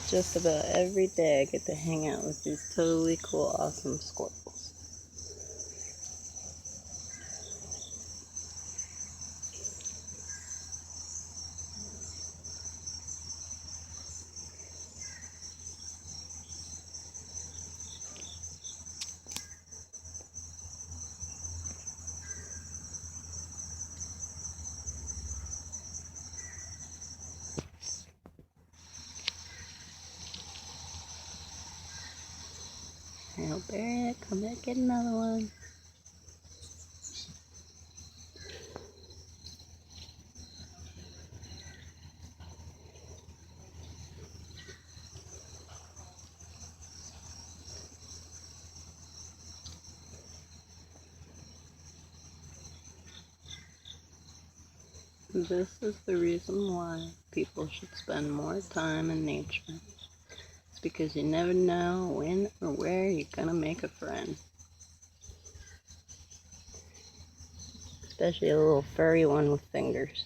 Just about every day I get to hang out with these totally cool, awesome squirrels. Hail Barrett, come back get another one. This is the reason why people should spend more time in nature. It's because you never know when or where you're gonna make a friend. Especially a little furry one with fingers.